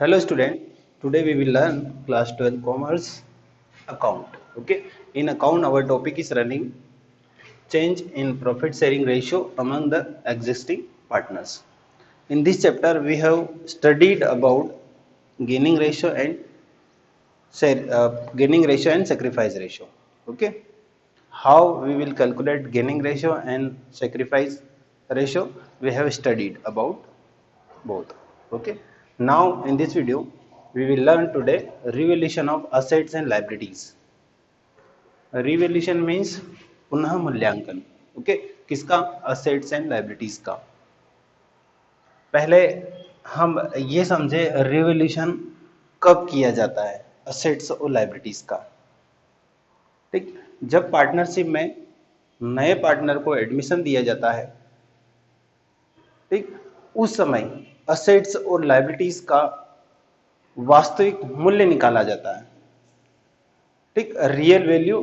Hello student, today we will learn class 12 commerce account. Okay, in account our topic is running change in profit sharing ratio among the existing partners. In this chapter we have studied about gaining ratio and gaining ratio and sacrifice ratio. Okay, how we will calculate gaining ratio and sacrifice ratio we have studied about both. Okay, now in this video we will learn today revaluation of assets and liabilities. Revaluation means पुनः मूल्यांकन. Okay, किसका? Assets and liabilities का. पहले हम ये समझे revaluation कब किया जाता है असेट्स और लाइबिलिटीज का. ठीक, जब पार्टनरशिप में नए पार्टनर को एडमिशन दिया जाता है, ठीक, उस समय असेट्स और लाइबिलिटीज का वास्तविक मूल्य निकाला जाता है. ठीक, रियल वैल्यू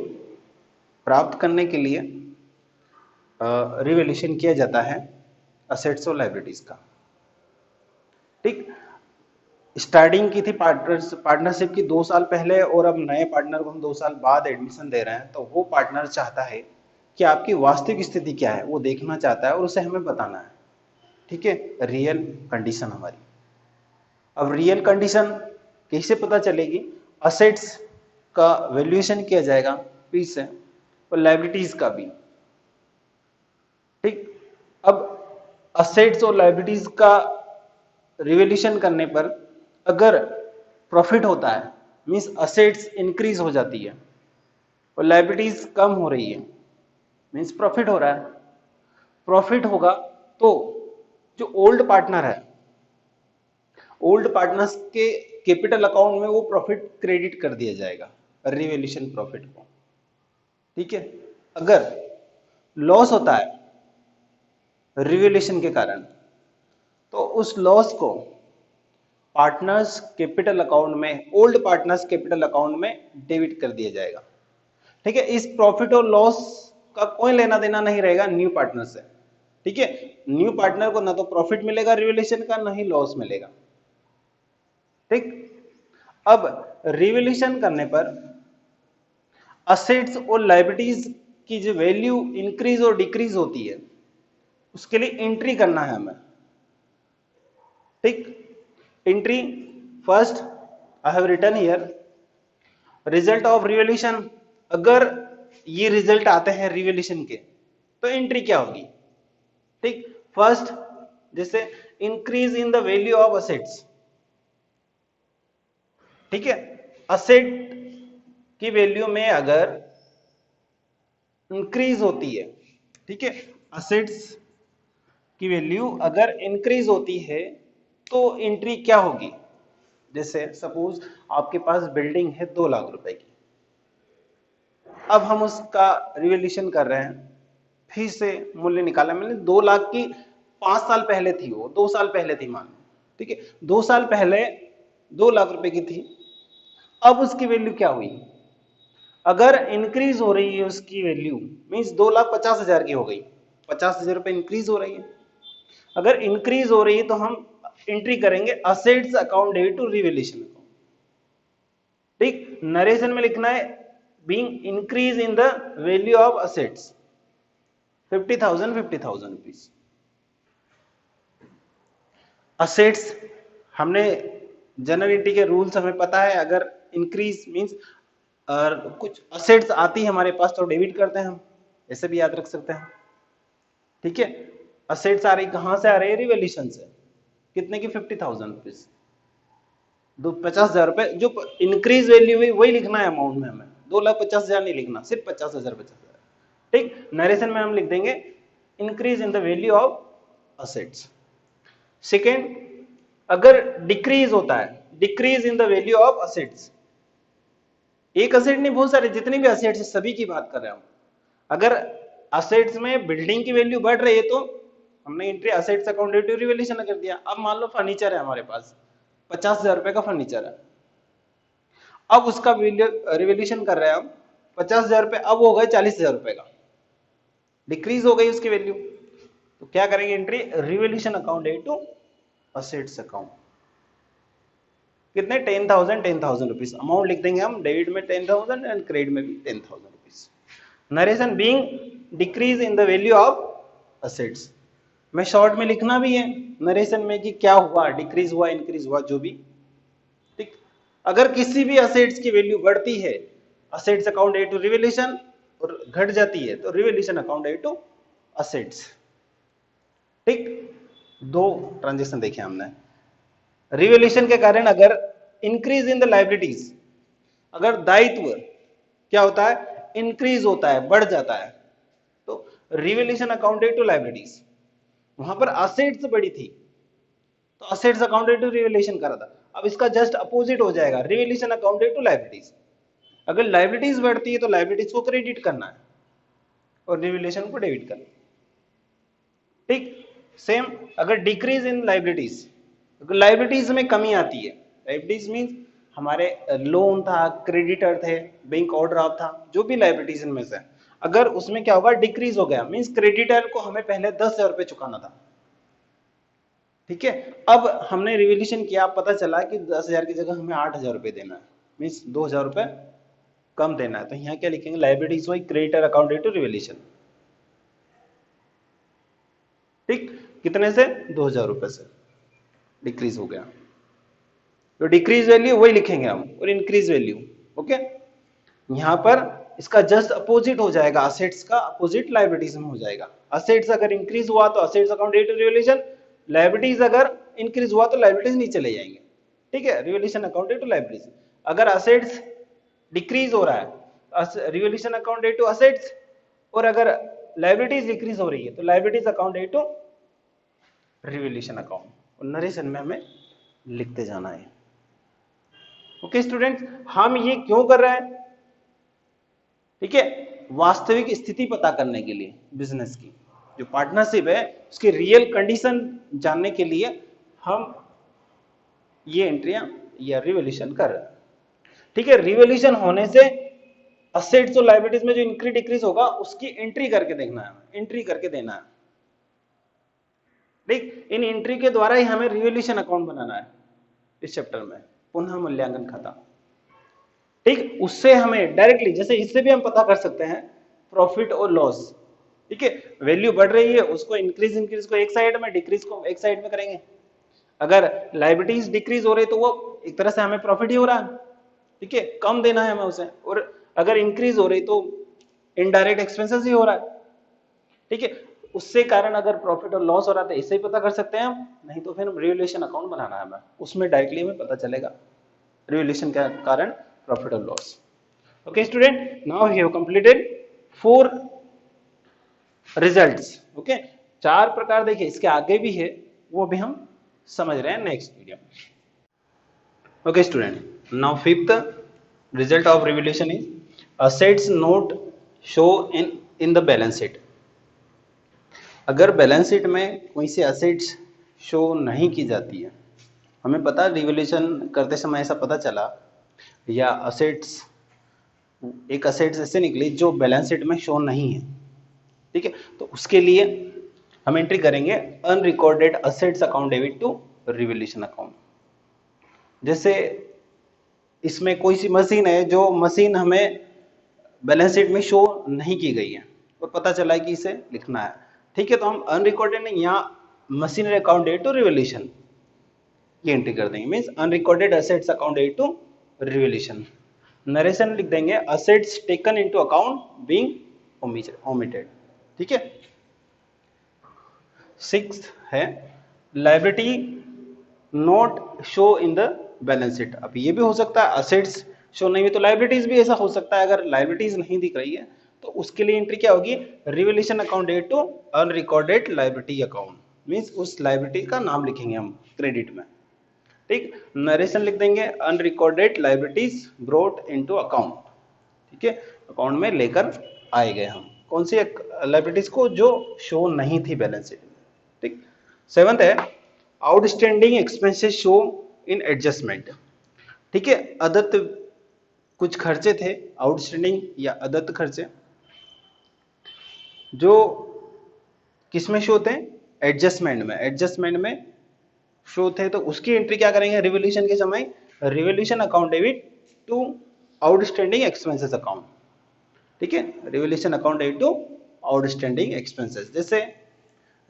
प्राप्त करने के लिए रिवैल्यूएशन किया जाता है असेट्स और लाइबिलिटीज का. ठीक, स्टार्टिंग की थी पार्टनरशिप की 2 साल पहले और अब नए पार्टनर को हम 2 साल बाद एडमिशन दे रहे हैं, तो वो पार्टनर चाहता है कि आपकी वास्तविक स्थिति क्या है वो देखना चाहता है और उसे हमें बताना है. ठीक है, रियल कंडीशन हमारी. अब रियल कंडीशन कैसे पता चलेगी? असेट्स का वैल्यूएशन किया जाएगा फिर से और लाइबिलिटीज का भी. ठीक, अब असेट्स और लाइबिलिटीज का रिवैल्यूएशन करने पर अगर प्रॉफिट होता है मींस असेट्स इंक्रीज हो जाती है और लाइबिलिटीज कम हो रही है मींस प्रॉफिट हो रहा है. प्रॉफिट होगा तो जो ओल्ड पार्टनर है, ओल्ड पार्टनर्स के कैपिटल अकाउंट में वो प्रॉफिट क्रेडिट कर दिया जाएगा रिवैल्यूएशन प्रॉफिट को. ठीक है, अगर लॉस होता है रिवैल्यूएशन के कारण तो उस लॉस को पार्टनर्स कैपिटल अकाउंट में, ओल्ड पार्टनर्स कैपिटल अकाउंट में डेबिट कर दिया जाएगा. ठीक है, इस प्रॉफिट और लॉस का कोई लेना देना नहीं रहेगा न्यू पार्टनर से. ठीक है, न्यू पार्टनर को ना तो प्रॉफिट मिलेगा रिवैल्यूएशन का, ना ही लॉस मिलेगा. ठीक, अब रिवैल्यूएशन करने पर असेट्स और लाइबिलिटीज की जो वैल्यू इंक्रीज और डिक्रीज होती है उसके लिए एंट्री करना है हमें. ठीक, entry first I have written here result of revaluation. अगर ये रिजल्ट आते हैं रिवैल्यूएशन के तो एंट्री क्या होगी? ठीक, फर्स्ट जैसे increase in the value of assets. ठीक है, असेट की वैल्यू में अगर इंक्रीज होती है, ठीक है, असेट्स की वैल्यू अगर इंक्रीज होती है तो एंट्री क्या होगी? जैसे सपोज आपके पास बिल्डिंग है 2 लाख रुपए की, अब हम उसका रिवैल्यूएशन कर रहे हैं, फिर से मूल्य निकाला मैंने. 2 लाख की 5 साल पहले थी, वो 2 साल पहले थी मान. ठीक है, 2 साल पहले 2 लाख रुपए की थी, अब उसकी वैल्यू क्या हुई? अगर इंक्रीज हो रही है उसकी वैल्यू मींस 2,50,000 की हो गई, 50,000 रुपए इंक्रीज हो रही है. अगर इंक्रीज हो रही है तो हम एंट्री करेंगे assets account debit to revaluation account. ठीक, नरेशन में लिखना है being increase in the value of assets 50,000 rupees. Assets हमने जनरल एंट्री के रूल्स हमें पता है, अगर इंक्रीज मींस कुछ असेट्स आती है हमारे पास तो डेबिट करते हैं हम, ऐसे भी याद रख सकते हैं. ठीक है, असेट्स आ रही कहां से आ रही है? रिवैल्यूएशन से. कितने की? 50,000 रुपीज. 50,000 रुपए जो इंक्रीज वैल्यू हुई वही लिखना है अमाउंट में हमें. 2,50,000 नहीं लिखना, सिर्फ 50,000. ठीक, नरेशन में हम लिख देंगे increase in the value of assets. Second, अगर डिक्रीज होता है, decrease in the value of assets. एक असेट नहीं, बहुत सारे जितने भी असेट्स है सभी की बात कर रहे हैं हम. अगर असेट्स में बिल्डिंग की वैल्यू बढ़ रही है तो हमने entry assets account debit to revaluation कर दिया. अब मान लो फर्नीचर है हमारे पास, 50,000 रुपए का फर्नीचर है, अब उसका रिवैल्यूएशन कर रहे हैं हम 50,000 रुपए, अब हो गए 40,000 रुपए का, डिक्रीज हो गई उसकी वैल्यू. तो क्या करेंगे? Entry revaluation account debit to assets account. कितने 10,000 10,000 रुपीज अमाउंट लिख देंगे हम, डेबिट में 10,000 एंड क्रेडिट में भी 10,000 rupees. Narration being decrease in the value of assets, मैं शॉर्ट में लिखना भी है नरेशन में कि क्या हुआ, डिक्रीज हुआ, इंक्रीज हुआ, जो भी। ठीक, अगर किसी भी असेट्स की वैल्यू बढ़ती है, assets account A to revaluation, और घट जाती है तो revaluation account A to assets. ठीक, दो ट्रांजेक्शन देखे हमने। रिवैल्यूएशन के कारण अगर इंक्रीज इन द लायबिलिटीज, अगर दायित्व क्या होता है, इंक्रीज होता है, बढ़ जाता है, तो रिवैल्यूएशन अकाउंटेड टू लायबिलिटीज। वहां पर असेट्स बढ़ी थी तो असेट्स अकाउंटेड टू रिवैल्यूएशन करा था, अब इसका जस्ट अपोजिट हो जाएगा, रिवैल्यूएशन अकाउंटेड टू लायबिलिटीज। अगर लायबिलिटीज बढ़ती है तो लायबिलिटीज को क्रेडिट करना है और रिवैल्यूएशन को डेबिट करना है। ठीक, सेम अगर डिक्रीज इन लायबिलिटीज, अगर लायबिलिटीज में कमी आती है, लायबिलिटीज मींस हमारे लोन था, क्रेडिटर थे, बैंक ओवरड्राफ्ट था, जो भी लायबिलिटीज इनमें से, अगर उसमें क्या होगा, डिक्रीज हो गया, मींस क्रेडिटर को हमें पहले 10,000 रुपए चुकाना था, ठीक है, अब हमने रिवैल्यूएशन किया, पता चला कि 10,000 की जगह हमें 8,000 रुपए देना है, मींस 2,000 रुपए कम देना है, तो यहाँ क्या लिखेंगे, लायबिलिटीज हुई क्रेडिटर अकाउंटेड टू रिवैल्यूएशन। ठीक, कितने से, 2,000 रुपए से डिक्रीज हो गया, तो डिक्रीज वैल्यू वही लिखेंगे हम, और इंक्रीज वैल्यू, ओके। यहां पर इसका जस्ट अपोजिट हो जाएगा, असेट्स का अपोजिट लायबिलिटीज में हो जाएगा। असेट्स अगर इंक्रीज हुआ तो assets account to revaluation, liabilities अगर इंक्रीज हुआ तो लायबिलिटीज नीचे ले जाएंगे, ठीक है, रिवैल्यूएशन अकाउंट टू लायबिलिटीज। अगर असेट्स डिक्रीज हो रहा है, रिवैल्यूएशन अकाउंट टू असेट्स, और अगर लायबिलिटीज डिक्रीज हो रही है तो liabilities account to revaluation account, और नरेशन में हमें लिखते जाना है। ओके स्टूडेंट्स, हम ये क्यों कर रहे हैं, ठीक है, वास्तविक स्थिति पता करने के लिए, बिजनेस की जो पार्टनरशिप है उसकी रियल कंडीशन जानने के लिए हम ये एंट्रियां या रिवैल्यूएशन कर रहे हैं, ठीक है। रिवैल्यूएशन होने से असेट्स और लायबिलिटीज में जो इंक्रीज डिक्रीज होगा उसकी एंट्री करके देखना है, एंट्री करके देना है, ठीक। इन एंट्री के द्वारा ही हमें रिवैल्यूएशन अकाउंट बनाना है इस चैप्टर में, पुनः मूल्यांकन खाता, ठीक। उससे हमें डायरेक्टली, जैसे इससे भी हम पता कर सकते हैं प्रॉफिट और लॉस, ठीक है, वैल्यू बढ़ रही है उसको इंक्रीज को एक साइड में, डिक्रीज को एक साइड में करेंगे। अगर लायबिलिटीज डिक्रीज हो रही तो वो एक तरह से हमें प्रॉफिट ही हो रहा है, ठीक है, कम देना है हमें उसे, और अगर इंक्रीज हो रही तो इनडायरेक्ट एक्सपेंसेस ही हो रहा है, ठीक है। उससे कारण अगर प्रॉफिट और लॉस हो रहा था इससे ही पता कर सकते हैं हम, नहीं तो फिर रिवैल्यूएशन अकाउंट बनाना है हमें, उसमें डायरेक्टली हमें पता चलेगा रिवैल्यूएशन के कारण प्रॉफिट और loss. Okay student, now we have completed 4 results, okay. 4 प्रकार देखिए, इसके आगे भी है, वो भी हम समझ रहे हैं नेक्स्ट वीडियो में। Okay student, now 5th result of revaluation is assets not show in the balance sheet। अगर बैलेंस शीट में कोई सी असेट्स शो नहीं की जाती है, हमें पता रिवैल्यूएशन करते समय ऐसा पता चला, या असेट्स, एक असेट्स ऐसे निकली जो बैलेंस शीट में शो नहीं है, ठीक है, तो उसके लिए हम एंट्री करेंगे unrecorded assets account debit to revaluation account. जैसे इसमें कोई सी मशीन है जो मशीन हमें बैलेंस शीट में शो नहीं की गई है और पता चला है कि इसे लिखना है, ठीक है, तो हम अनरिकॉर्डेड नहीं, यहाँ machinery account debit to revaluation ये एंट्री कर देंगे, means unrecorded assets account debit to revaluation. Narration लिख देंगे assets taken into account being omitted, ठीक है। 6th है liability not show in the balance sheet. अब ये भी हो सकता है असेट्स शो नहीं हुई तो लायबिलिटीज भी ऐसा हो सकता है, अगर लायबिलिटीज नहीं दिख रही है तो उसके लिए एंट्री क्या होगी, revaluation account debit to unrecorded liability account, means उस लायबिलिटी का नाम लिखेंगे हम क्रेडिट में, ठीक। नरेशन लिख देंगे unrecorded liabilities brought into account, ठीक है, अकाउंट में लेकर आए गए हम कौन सी लायबिलिटीज को जो शो नहीं थी बैलेंस शीट में, ठीक। 7th है outstanding expenses show in adjustment, ठीक है, अदत्त कुछ खर्चे थे, आउटस्टैंडिंग या अदत्त खर्चे जो किसमें शो थे, एडजस्टमेंट में, एडजस्टमेंट में शो थे, तो उसकी एंट्री क्या करेंगे रिवैल्यूएशन के समय revolution account debit to outstanding expenses account. ठीक है, revolution account debit to outstanding expenses. जैसे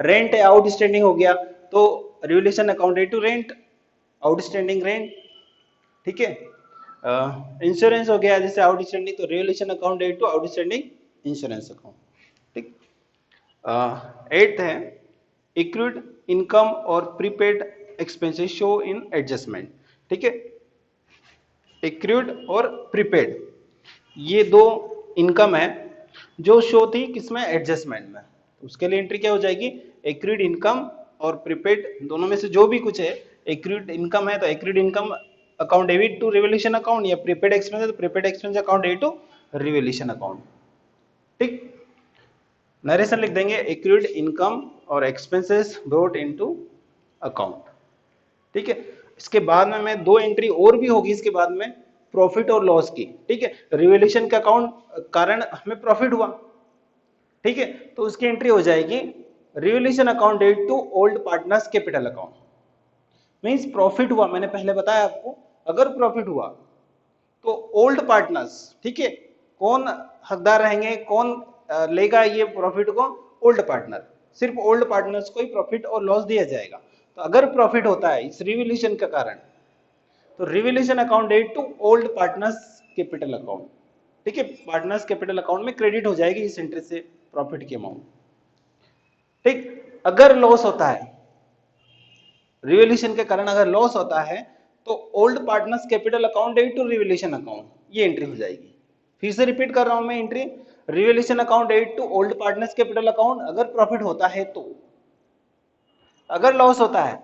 रेंट आउटस्टैंडिंग हो गया तो revolution account debit to rent, outstanding rent. ठीक है, इंश्योरेंस हो गया जैसे आउटस्टैंडिंग, तो revolution account debit to outstanding insurance account. ठीक, 8th है एक्रूड इनकम और prepaid expenses show in adjustment. ठीक है, एक्रूड और प्रीपेड ये दो इनकम है जो शो थी किसमें, एडजस्टमेंट में। उसके लिए एंट्री क्या हो जाएगी, एक्रूड इनकम और प्रीपेड दोनों में से जो भी कुछ है। एक्रूड इनकम है तो accrued income account debit to revolution account, या प्रीपेड एक्सपेंस है तो prepaid expense account debit to revolution account. ठीक, नरेशन लिख देंगे एक्रूड इनकम और एक्सपेंसेस ब्रॉट इनटू अकाउंट। ठीक है, इसके बाद में मैं दो एंट्री और भी होगी इसके बाद में, प्रॉफिट और लॉस की। ठीक है, रिवोल्यूशन के अकाउंट कारण हमें प्रॉफिट हुआ। ठीक है, तो उसकी एंट्री हो जाएगी revolution account debit to old partners capital account. Means profit हुआ, मैंने पहले बताया आपको, अगर प्रॉफिट हुआ तो ओल्ड पार्टनर्स, ठीक है, कौन हकदार रहेंगे, कौन लेगा ये प्रॉफिट को, ओल्ड पार्टनर। सिर्फ ओल्ड पार्टनर्स को ही प्रॉफिट और लॉस दिया जाएगा। तो अगर प्रॉफिट होता है इस रिवोल्यूशन के कारण तो revolution account debit to old partners capital account. ठीक है, पार्टनर्स कैपिटल अकाउंट में क्रेडिट हो जाएगी इस एंट्री से प्रॉफिट की अमाउंट। ठीक, अगर लॉस होता है रिवोल्यूशन के कारण, अगर लॉस होता है तो old partners capital account debit to revolution account, ये एंट्री हो जाएगी। फिर से रिपीट कर रहा हूं मैं entry, revolution account debit to old partners capital account अगर प्रॉफिट होता है तो, अगर लॉस होता है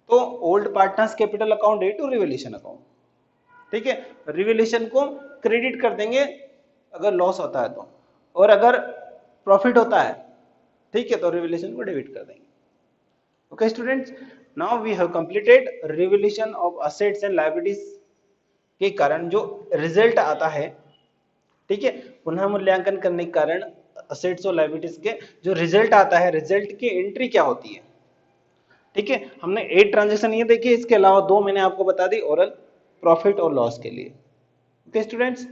तो old partners capital account debit to revolution account. ठीक है, रिवोल्यूशन को क्रेडिट कर देंगे अगर लॉस होता है तो, और अगर प्रॉफिट होता है, ठीक है, तो रिवोल्यूशन को डेबिट कर देंगे। Okay students, now we have completed revaluation of assets and liabilities के कारण जो रिजल्ट आता है, ठीक है, पुनः मूल्यांकन करने के कारण असेट्स और लायबिलिटीज के जो रिजल्ट आता है, रिजल्ट की एंट्री क्या होती है। ठीक है, हमने 8 ट्रांजेक्शन ये देखी, इसके अलावा 2 मैंने आपको बता दी ओरल, प्रॉफिट और लॉस के लिए। ओके स्टूडेंट्स,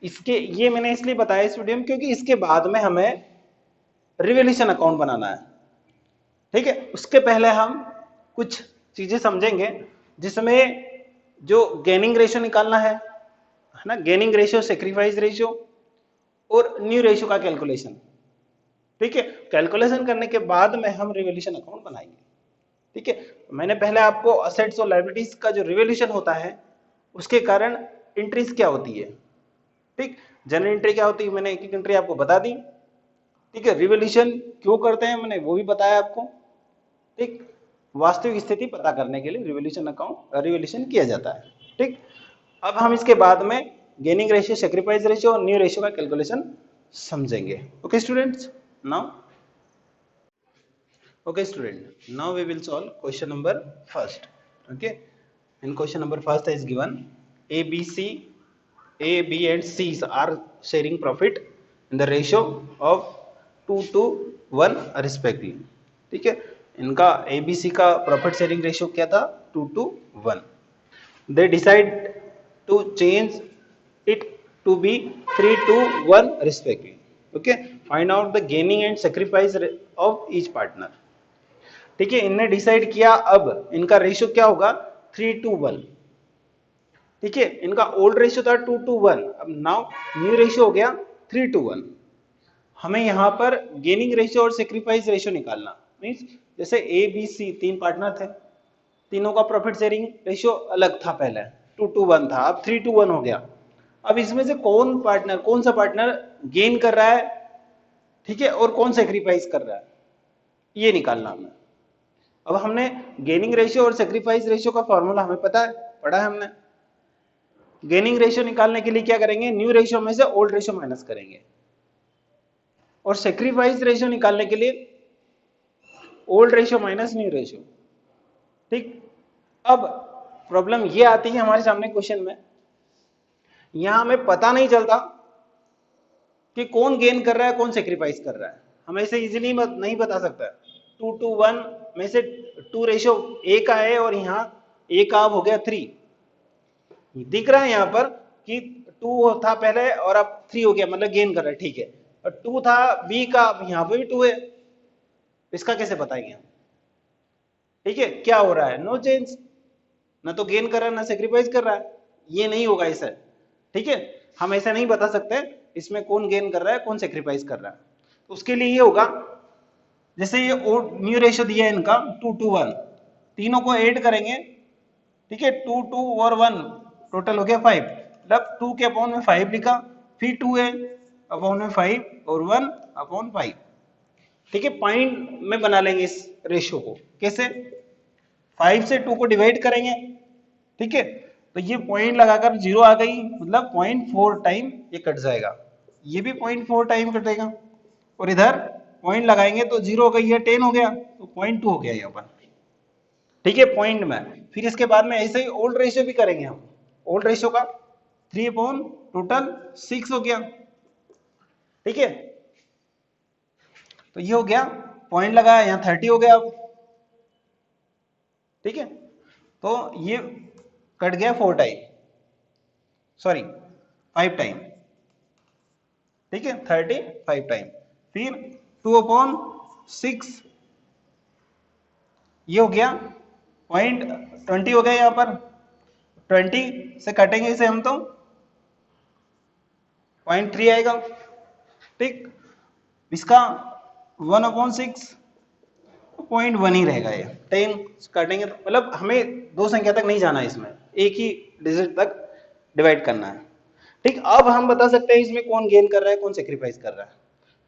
इसके ये मैंने इसलिए बताया इस वीडियो में क्योंकि इसके बाद में हमें रिवैल्यूएशन अकाउंट बनाना है। ठीक है, उसके पहले हम कुछ चीजें समझेंगे जिसमें जो गेनिंग रेशियो निकालना है ना, गेनिंग रेशियो, सेक्रीफाइस रेशियो और न्यू रेशियो का कैलकुलेशन। ठीक है, कैलकुलेशन करने के बाद में हम रिवैल्यूएशन अकाउंट बनाएंगे। ठीक है, मैंने पहले आपको असेट्स और लायबिलिटीज का जो रिवैल्यूएशन होता है उसके कारण एंट्रीज क्या होती है, ठीक, जनरल एंट्री क्या होती है, मैंने एक एक एंट्री आपको बता दी। ठीक है, रिवैल्यूएशन क्यों करते हैं मैंने वो भी बताया आपको। ठीक, वास्तविक स्थिति पता करने के लिए रिवैल्यूएशन अकाउंट रिवैल्यूएशन किया जाता है। ठीक, अब हम इसके बाद में गेनिंग रेशियो, सैक्रिफाइस रेशियो और न्यू रेशियो का कैलकुलेशन समझेंगे। Okay students, now okay student, now we will solve question number first. Okay, in question number first is given a b and c are sharing profit in the ratio of 2 to 1 respectively. ठीक है, इनका a b c का profit sharing ratio क्या था, 2 to 1. they decide to change it to be 3 to 1 respectively. Okay, find out the gaining and sacrifice of each partner. ठीक है, इनने decide किया, अब इनका रेशियो क्या होगा, 3 to 1. ठीक है, इनका ओल्ड रेशियो था 2 to 1, अब नाउ न्यू रेशियो हो गया 3 to 1. हमें यहां पर गेनिंग रेशियो और सेक्रीफाइस रेशियो निकालना, मींस जैसे ए बी सी 3 पार्टनर थे, तीनों का प्रॉफिट शेयरिंग रेशियो अलग था, पहले 2 to 1 था, अब 3 to 1 हो गया। अब इसमें से कौन सा पार्टनर गेन कर रहा है, ठीक है, और कौन सेक्रीफाइस कर रहा है, ये निकालना हमें। अब हमने गेनिंग रेशियो और सेक्रीफाइस रेशियो का फॉर्मूला हमें पता है, पढ़ा है हमने। गेनिंग रेशियो निकालने के लिए क्या करेंगे, न्यू रेशियो में से ओल्ड रेशियो माइनस करेंगे, और सेक्रीफाइस रेशियो निकालने के लिए old ratio minus new ratio. ठीक, अब प्रॉब्लम ये आती है हमारे सामने क्वेश्चन में, यहां हमें पता नहीं चलता कि कौन गेन कर रहा है कौन सेक्रीफाइस कर रहा है, हमें इसे इजीली नहीं बता सकता। 2 to 1 में से 2 रेशियो ए का है और यहाँ ए का अब हो गया 3, दिख रहा है यहाँ पर कि 2 था पहले और अब 3 हो गया, मतलब गेन कर रहा है, ठीक है। और 2 था बी का, अब यहाँ पे भी 2 है, इसका कैसे बताएंगे हम? ठीक है, क्या हो रहा है? नो चेंज, ना तो गेन कर रहा है ना सेक्रीफाइस कर रहा है, ये नहीं होगा ऐसा। ठीक है, हम ऐसा नहीं बता सकते इसमें कौन गेन कर रहा है कौन सेक्रीफाइस कर रहा है। तो उसके लिए ये होगा, जैसे ये न्यू रेशियो दिया है इनका 2 to 1, तीनों को ऐड करेंगे, ठीक है, 2 2 और 1 टोटल हो गया 5, मतलब 2 के अपॉन में 5 लिखा, फिर 2 है अपॉन में 5 और 1 अपॉन 5। ठीक है, पॉइंट में बना लेंगे इस रेशियो को, कैसे? 5 से 2 को डिवाइड करेंगे, ठीक है, तो ये पॉइंट लगाकर 0 आ गई, मतलब 0.4 टाइम ये कट जाएगा, ये भी 0.4 टाइम कटेगा, और इधर पॉइंट लगाएंगे तो 0 हो गई है, 10 हो गया, तो 0.2 हो गया यहाँ पर। ठीक है, पॉइंट में। फिर इसके बाद में ऐसे ही ओल्ड रेशियो भी करेंगे हम, ओल्ड रेशियो का 3 अपॉन टोटल 6 हो गया। ठीक है, तो ये हो गया, पॉइंट लगाया यहाँ 30 हो गया अब। ठीक है, तो ये कट गया 4 टाइम, सॉरी 5 टाइम। ठीक है, 35 टाइम, फिर 2 अपॉन 6, ये हो गया 0.20 हो गया यहाँ पर, 20 से कटेंगे इसे हम तो 0.3 आएगा। ठीक, इसका 1 अपॉन 6 0.1 ही रहेगा, ये 10 काटेंगे तो, मतलब हमें दो संख्या तक नहीं जाना है, इसमें एक ही डिजिट तक डिवाइड करना है। ठीक, अब हम बता सकते हैं इसमें कौन गेन कर रहा है कौन सेक्रीफाइस कर रहा है।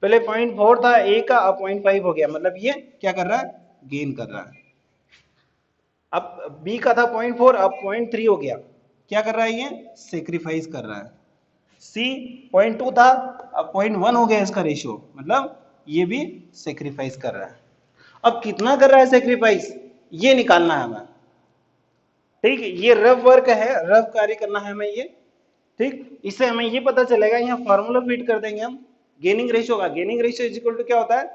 पहले 0.4 था ए का, अब 0.5 हो गया, मतलब ये क्या कर रहा है? गेन कर रहा है। अब बी का था 0.4, अब 0.3 हो गया, क्या कर रहा है? ये सेक्रीफाइस कर रहा है। सी 0.2 था, अब 0.1 हो गया इसका रेशियो, मतलब ये भी सेक्रीफाइस कर रहा है। अब कितना कर रहा है सेक्रीफाइस, ये निकालना है हमें। ठीक, ये रफ वर्क है, रफ कार्य करना है हमें ये। ठीक, इससे हमें ये पता चलेगा, यहाँ फॉर्मूला फिट कर देंगे हम गेनिंग रेशियो का। Gaining ratio is equal to क्या होता है?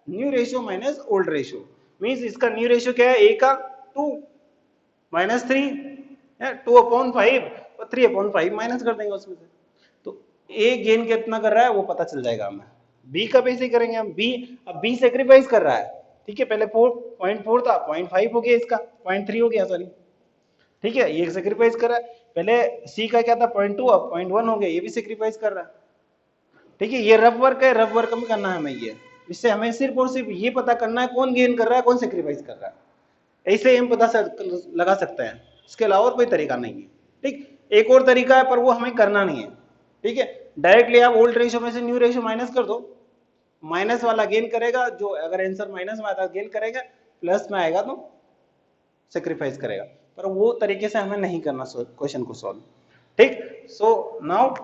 New ratio minus old ratio. Means इसका न्यू रेशियो क्या है? ए का 2 माइनस 3 है, 2 अपॉन 5 और 3 अपॉन 5 माइनस कर देंगे उसमें से, तो ए गेन कितना कर रहा है वो पता चल जाएगा हमें। बी का भी ऐसे करेंगे हम, बी, अब बी सेक्रीफाइस कर रहा है। ठीक है, पहले 0.4 था, 0.5 हो गया, इसका 0.3 हो गया, सॉरी। ठीक है, ये सेक्रीफाइस कर रहा है। पहले सी का क्या था? 0.2, अब 0.1 हो गया, ये भी सेक्रीफाइस कर रहा है। ठीक है, ये रफ वर्क है, रफ वर्क में करना है हमें ये। इससे हमें सिर्फ और सिर्फ ये पता करना है कौन गेन कर रहा है कौन सेक्रीफाइस कर रहा है, ऐसे हम पता लगा सकते हैं, इसके अलावा कोई तरीका नहीं है। ठीक, एक और तरीका है पर वो हमें करना नहीं है। ठीक है, डायरेक्टली आप ओल्ड रेशियो में से न्यू रेशियो माइनस कर दो, माइनस वाला गेन करेगा, जो अगर आंसर माइनस में आता है गेन करेगा, प्लस में आएगा तो सेक्रीफाइस करेगा, पर वो तरीके से हमें नहीं करना क्वेश्चन को सॉल्व। ठीक, so now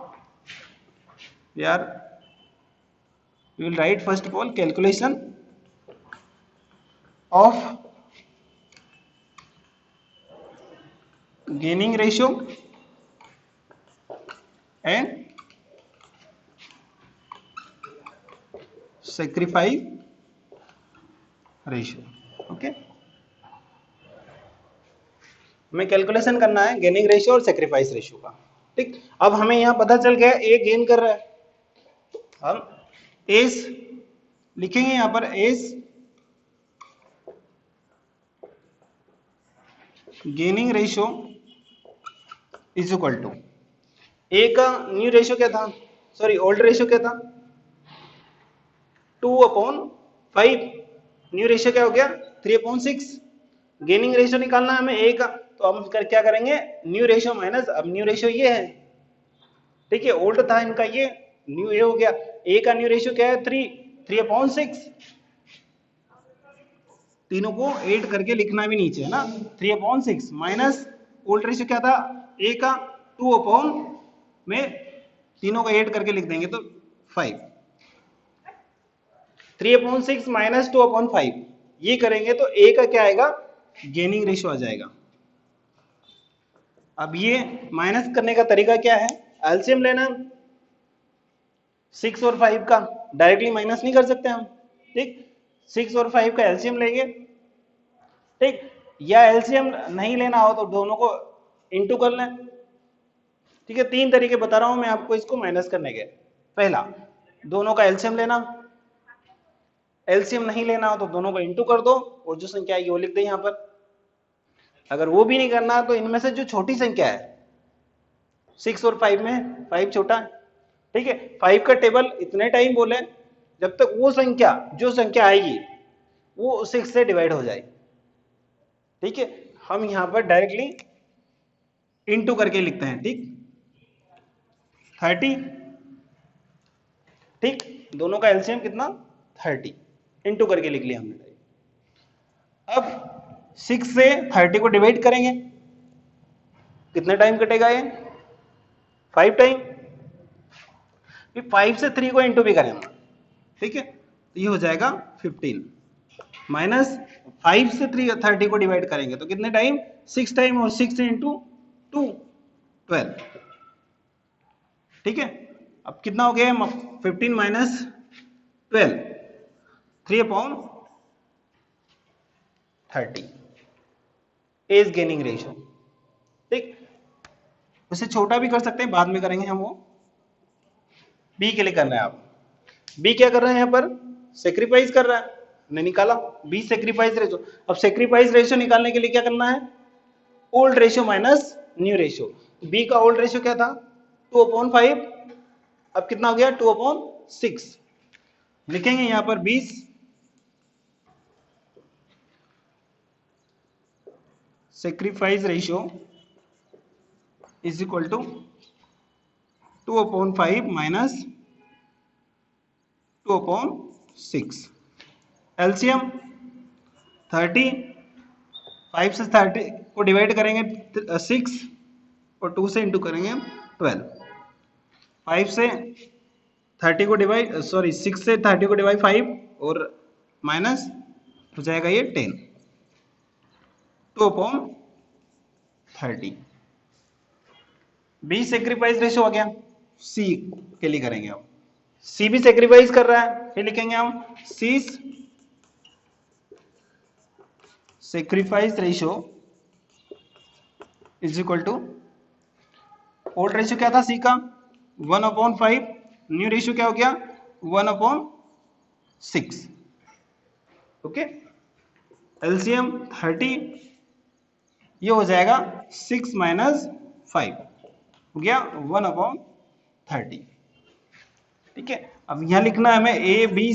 we are we will write first of all calculation of gaining ratio and sacrifice ratio। Okay, हमें कैलकुलेशन करना है गेनिंग रेशियो और सेक्रीफाइस रेशियो का। ठीक, अब हमें यहाँ पता चल गया ए गेन कर रहा है, हम एस लिखेंगे यहाँ पर, as gaining ratio is equal to, A का न्यू रेशियो क्या था, सॉरी ओल्ड रेशियो क्या था? 2 अपॉन 5, न्यू रेशियो क्या हो गया? 3 अपॉन 6। गेनिंग रेशियो निकालना है हमें ए का, तो हम क्या करेंगे? न्यू रेशियो माइनस, अब न्यू रेशियो ये है, ठीक है, ओल्ड था इनका ये, न्यू ए हो गया। ए का न्यू रेशियो क्या है? 3 अपॉन 6, तीनों को ऐड करके लिखना भी नीचे है ना, 3 अपॉन 6 माइनस ओल्ड रेशियो क्या था ए का? 2 अपॉन में तीनों को ऐड करके लिख देंगे तो 5, 3 अपॉन 6 माइनस 2 अपॉन 5, ये करेंगे तो ए का क्या आएगा? गेनिंग रेशियो आ जाएगा। अब ये माइनस करने का तरीका क्या है? एलसीएम लेना, 6 और 5 का डायरेक्टली माइनस नहीं कर सकते हम। ठीक, 6 और 5 का एलसीएम लेंगे। ठीक, या एलसीएम नहीं लेना हो तो दोनों को इंटू कर लें, ठीक है, 3 तरीके बता रहा हूं मैं आपको इसको माइनस करने के। पहला, दोनों का एलसीएम लेना, एलसीएम नहीं लेना हो तो दोनों को इंटू कर दो और जो संख्या आएगी वो लिख दे यहां पर। अगर वो भी नहीं करना तो इनमें से जो छोटी संख्या है 6 और 5 में 5 छोटा है, ठीक है, 5 का टेबल इतने टाइम बोले जब तक वो संख्या जो संख्या आएगी वो 6 से डिवाइड हो जाए, ठीक है। हम यहां पर डायरेक्टली इनटू करके लिखते हैं, ठीक, 30, ठीक, दोनों का एलसीएम कितना 30, इनटू करके लिख लिया हमने। अब 6 से 30 को डिवाइड करेंगे, कितने टाइम कटेगा ये 5 टाइम। 5 से 3 को इंटू भी करेंगे, ठीक है, तो ये हो जाएगा 15 माइनस 5 से 30 को डिवाइड करेंगे तो कितने टाइम 6 टाइम, और 6 इंटू 2 12, ठीक है। अब कितना हो गया 15 माइनस 12 3/30 एज गेनिंग रेशियो, ठीक। उसे छोटा भी कर सकते हैं, बाद में करेंगे हम वो। बी के लिए करना है आप, बी क्या कर रहे हैं यहाँ पर सेक्रीफाइस कर रहा है, ने निकाला बी सेक्रीफाइस रेशियो। अब सेक्रीफाइस रेशियो निकालने के लिए क्या करना है, old ratio minus new ratio. B का ओल्ड रेशियो क्या था 2/5, अब कितना हो गया 2/6, लिखेंगे यहां पर 20 sacrifice ratio is equal to 2/5 minus 2/6। LCM 30, 5 से 30 को डिवाइड करेंगे 6 और 2 से इंटू करेंगे 12। 5 से 30 को डिवाइड 6 से 30 को डिवाइड 5 और माइनस हो जाएगा ये 10, 2/30। बी सेक्रीफाइस रेशियो आ गया। सी के लिए करेंगे अब, सी भी सेक्रीफाइस कर रहा है, फिर लिखेंगे हम C sacrifice ratio is equal to, old ratio क्या था सी का 1/5, न्यू रेशियो क्या हो गया 1/6, ओके। एलसीएम 30, ये हो जाएगा 6 माइनस 5 हो गया 1/30, ठीक है। अब यहां लिखना है हमें ए बी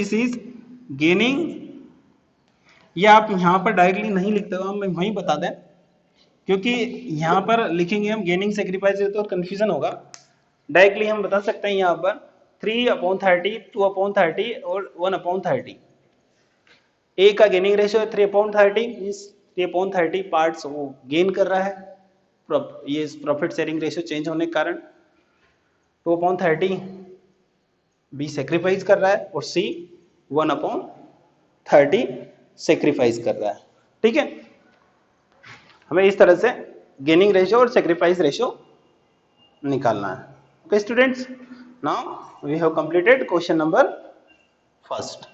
सी गेनिंग, ये आप यहां पर डायरेक्टली नहीं लिखते हो, हम वहीं बता दें, क्योंकि यहां पर लिखेंगे हम गेनिंग सेक्रीफाइस तो कंफ्यूजन होगा। डायरेक्टली हम बता सकते हैं यहां पर 3/30, 2/30 और 1/30। ए का गेनिंग रेशियो है 3/30, मींस 3/30 पार्ट्स वो गेन कर रहा है, ये प्रॉफिट शेयरिंग रेशियो चेंज होने के कारण। 2/30 बी सेक्रीफाइस कर रहा है और सी 1/30 सेक्रीफाइस कर रहा है, ठीक है। हमें इस तरह से गेनिंग रेशियो और सेक्रीफाइस रेशियो निकालना है। Okay students, now we have completed question number first.